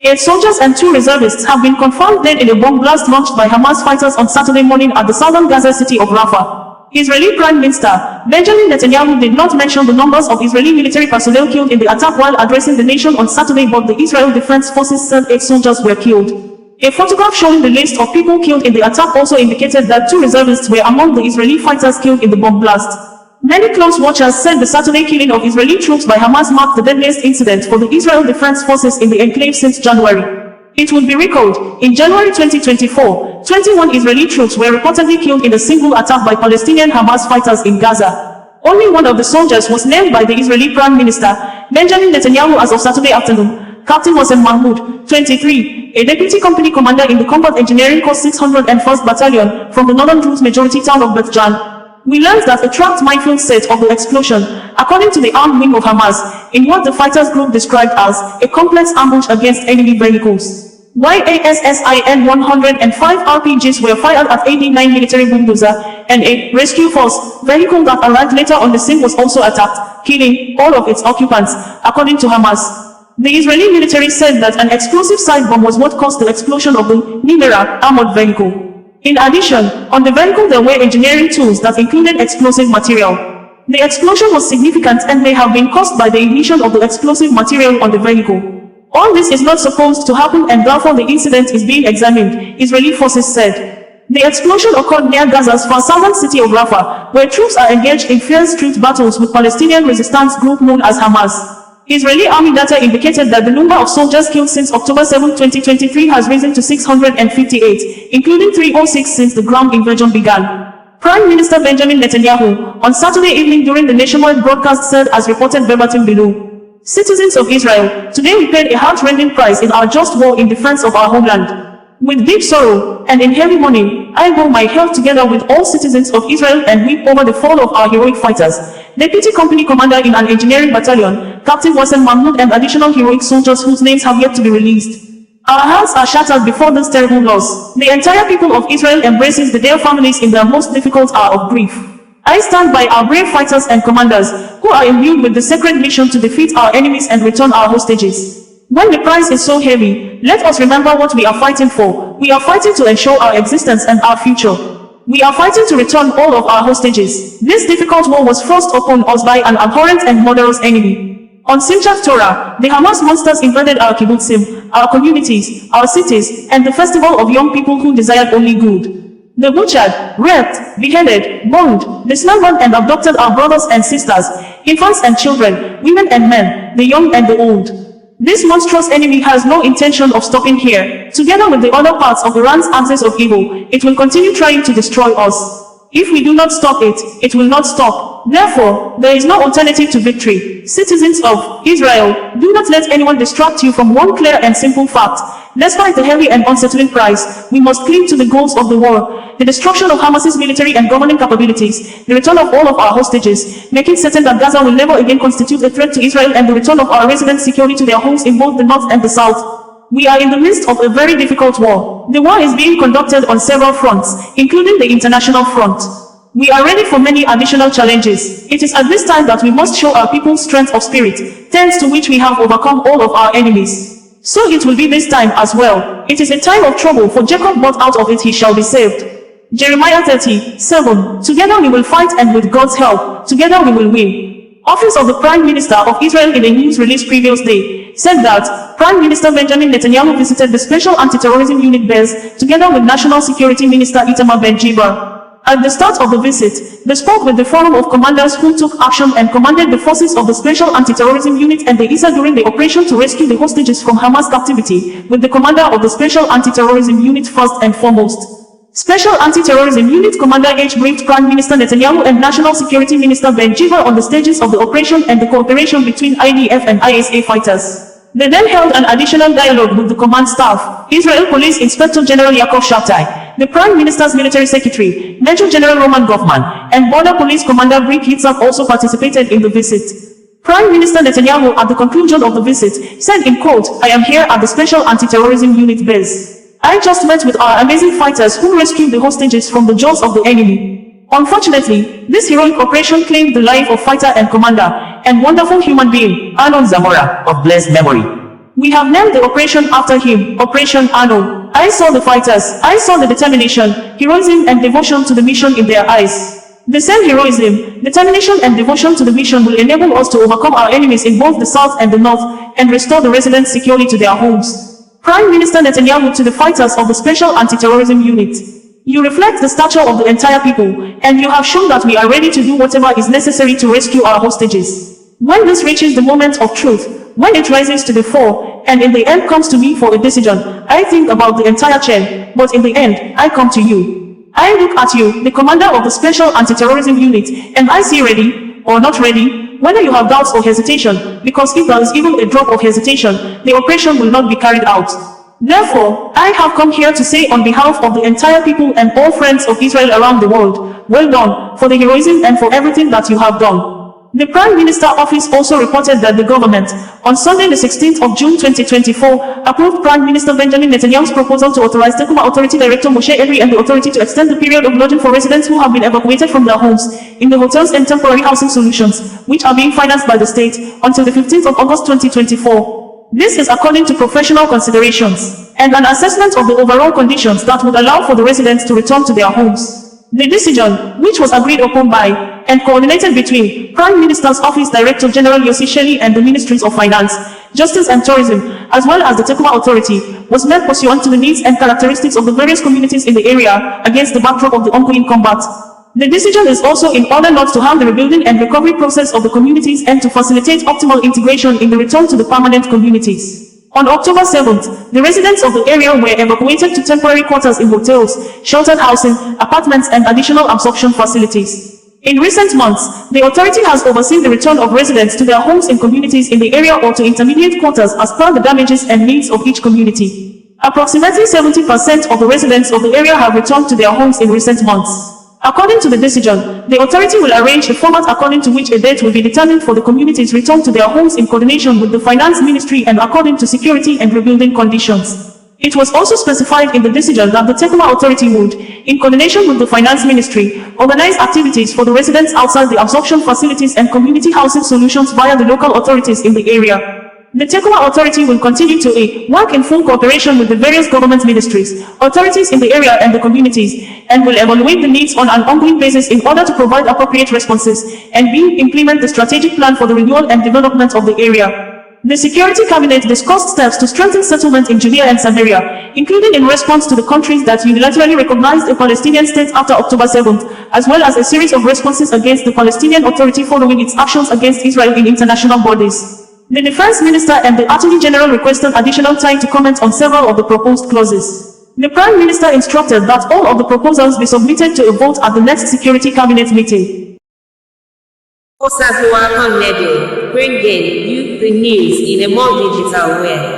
8 soldiers and 2 reservists have been confirmed dead in a bomb blast launched by Hamas fighters on Saturday morning at the southern Gaza city of Rafah. Israeli Prime Minister Benjamin Netanyahu did not mention the numbers of Israeli military personnel killed in the attack while addressing the nation on Saturday, but the Israel Defense Forces said 8 soldiers were killed. A photograph showing the list of people killed in the attack also indicated that 2 reservists were among the Israeli fighters killed in the bomb blast. Many close watchers said the Saturday killing of Israeli troops by Hamas marked the deadliest incident for the Israel Defense Forces in the enclave since January. It will be recalled, in January 2024, 21 Israeli troops were reportedly killed in a single attack by Palestinian Hamas fighters in Gaza. Only one of the soldiers was named by the Israeli Prime Minister Benjamin Netanyahu as of Saturday afternoon. Captain Hossein Mahmoud, 23, a deputy company commander in the Combat Engineering Corps 601st Battalion from the northern Druze majority town of Beth Jan. We learned that a tracked minefield set of the explosion, according to the armed wing of Hamas, in what the fighters group described as a complex ambush against enemy vehicles. YASSIN 105 RPGs were fired at AD-9 military bulldozer, and a rescue force vehicle that arrived later on the scene was also attacked, killing all of its occupants, according to Hamas. The Israeli military said that an explosive side bomb was what caused the explosion of the Nimera armored vehicle. In addition, on the vehicle there were engineering tools that included explosive material. The explosion was significant and may have been caused by the ignition of the explosive material on the vehicle. All this is not supposed to happen and therefore the incident is being examined, Israeli forces said. The explosion occurred near Gaza's far southern city of Rafah, where troops are engaged in fierce street battles with Palestinian resistance group known as Hamas. Israeli army data indicated that the number of soldiers killed since October 7, 2023 has risen to 658, including 306 since the ground invasion began. Prime Minister Benjamin Netanyahu, on Saturday evening during the nationwide broadcast said as reported verbatim below, "Citizens of Israel, today we paid a heart-rending price in our just war in defense of our homeland. With deep sorrow, and in heavy mourning, I bow my head together with all citizens of Israel and weep over the fall of our heroic fighters." Deputy company commander in an engineering battalion, Captain Hossein Mahmoud, and additional heroic soldiers whose names have yet to be released. Our hearts are shattered before this terrible loss. The entire people of Israel embraces their families in their most difficult hour of grief. I stand by our brave fighters and commanders, who are imbued with the sacred mission to defeat our enemies and return our hostages. When the price is so heavy, let us remember what we are fighting for. We are fighting to ensure our existence and our future. We are fighting to return all of our hostages. This difficult war was forced upon us by an abhorrent and murderous enemy. On Simchat Torah, the Hamas monsters invaded our kibbutzim, our communities, our cities, and the festival of young people who desired only good. They butchered, raped, beheaded, burned, dismembered and abducted our brothers and sisters, infants and children, women and men, the young and the old. This monstrous enemy has no intention of stopping here. Together with the other parts of Iran's axis of evil, it will continue trying to destroy us. If we do not stop it, it will not stop. Therefore, there is no alternative to victory. Citizens of Israel, do not let anyone distract you from one clear and simple fact. Despite the heavy and unsettling price, we must cling to the goals of the war. The destruction of Hamas's military and governing capabilities, the return of all of our hostages, making certain that Gaza will never again constitute a threat to Israel, and the return of our residents securely to their homes in both the north and the south. We are in the midst of a very difficult war. The war is being conducted on several fronts, including the international front. We are ready for many additional challenges. It is at this time that we must show our people strength of spirit, thanks to which we have overcome all of our enemies. So it will be this time as well. It is a time of trouble for Jacob, but out of it he shall be saved. Jeremiah 30:7. Together we will fight, and with God's help, together we will win. Office of the Prime Minister of Israel in a news release previous day said that Prime Minister Benjamin Netanyahu visited the Special Anti-Terrorism Unit base together with National Security Minister Itamar Ben-Gvir. At the start of the visit, they spoke with the Forum of Commanders who took action and commanded the forces of the Special Anti-Terrorism Unit and the ISA during the operation to rescue the hostages from Hamas captivity, with the commander of the Special Anti-Terrorism Unit first and foremost. Special Anti-Terrorism Unit Commander H. briefed Prime Minister Netanyahu and National Security Minister Ben-Gvir on the stages of the operation and the cooperation between IDF and ISA fighters. They then held an additional dialogue with the command staff, Israel Police Inspector General Yaakov Shabtai, the Prime Minister's Military Secretary, Major General Roman Goffman, and Border Police Commander Brik Yitzhak also participated in the visit. Prime Minister Netanyahu, at the conclusion of the visit, said in quote, "I am here at the Special Anti-Terrorism Unit base. I just met with our amazing fighters who rescued the hostages from the jaws of the enemy. Unfortunately, this heroic operation claimed the life of fighter and commander, and wonderful human being, Alon Zamora, of blessed memory. We have named the operation after him, Operation Arno. I saw the fighters, I saw the determination, heroism and devotion to the mission in their eyes. The same heroism, determination and devotion to the mission will enable us to overcome our enemies in both the south and the north, and restore the residents securely to their homes. Prime Minister Netanyahu to the fighters of the Special Anti-Terrorism Unit. You reflect the stature of the entire people, and you have shown that we are ready to do whatever is necessary to rescue our hostages. When this reaches the moment of truth, when it rises to the fore, and in the end comes to me for a decision, I think about the entire chain, but in the end, I come to you. I look at you, the commander of the Special Anti-Terrorism Unit, and I see ready, or not ready, whether you have doubts or hesitation, because if there is even a drop of hesitation, the operation will not be carried out. Therefore, I have come here to say on behalf of the entire people and all friends of Israel around the world, well done, for the heroism and for everything that you have done. The Prime Minister Office also reported that the government, on Sunday the 16th of June 2024, approved Prime Minister Benjamin Netanyahu's proposal to authorize Tekuma Authority Director Moshe Edrei and the authority to extend the period of lodging for residents who have been evacuated from their homes, in the hotels and temporary housing solutions, which are being financed by the state, until the 15th of August 2024. This is according to professional considerations, and an assessment of the overall conditions that would allow for the residents to return to their homes. The decision, which was agreed upon by, and coordinated between, Prime Minister's Office Director General Yossi Sheli and the Ministries of Finance, Justice and Tourism, as well as the Tekuma Authority, was made pursuant to the needs and characteristics of the various communities in the area, against the backdrop of the ongoing combat. The decision is also in order not to harm the rebuilding and recovery process of the communities and to facilitate optimal integration in the return to the permanent communities. On October 7th, the residents of the area were evacuated to temporary quarters in hotels, sheltered housing, apartments and additional absorption facilities. In recent months, the authority has overseen the return of residents to their homes in communities in the area or to intermediate quarters as per the damages and needs of each community. Approximately 70% of the residents of the area have returned to their homes in recent months. According to the decision, the authority will arrange a format according to which a date will be determined for the community's return to their homes in coordination with the Finance Ministry and according to security and rebuilding conditions. It was also specified in the decision that the Tekuma Authority would, in coordination with the Finance Ministry, organize activities for the residents outside the absorption facilities and community housing solutions via the local authorities in the area. The Tekuma Authority will continue to work in full cooperation with the various government ministries, authorities in the area and the communities, and will evaluate the needs on an ongoing basis in order to provide appropriate responses, and implement the strategic plan for the renewal and development of the area. The Security Cabinet discussed steps to strengthen settlement in Judea and Samaria, including in response to the countries that unilaterally recognized a Palestinian state after October 7th, as well as a series of responses against the Palestinian Authority following its actions against Israel in international bodies. The Defense Minister and the Attorney General requested additional time to comment on several of the proposed clauses. The Prime Minister instructed that all of the proposals be submitted to a vote at the next Security Cabinet meeting. OsazuwaAkonedo, bringing you the news in a more digital way.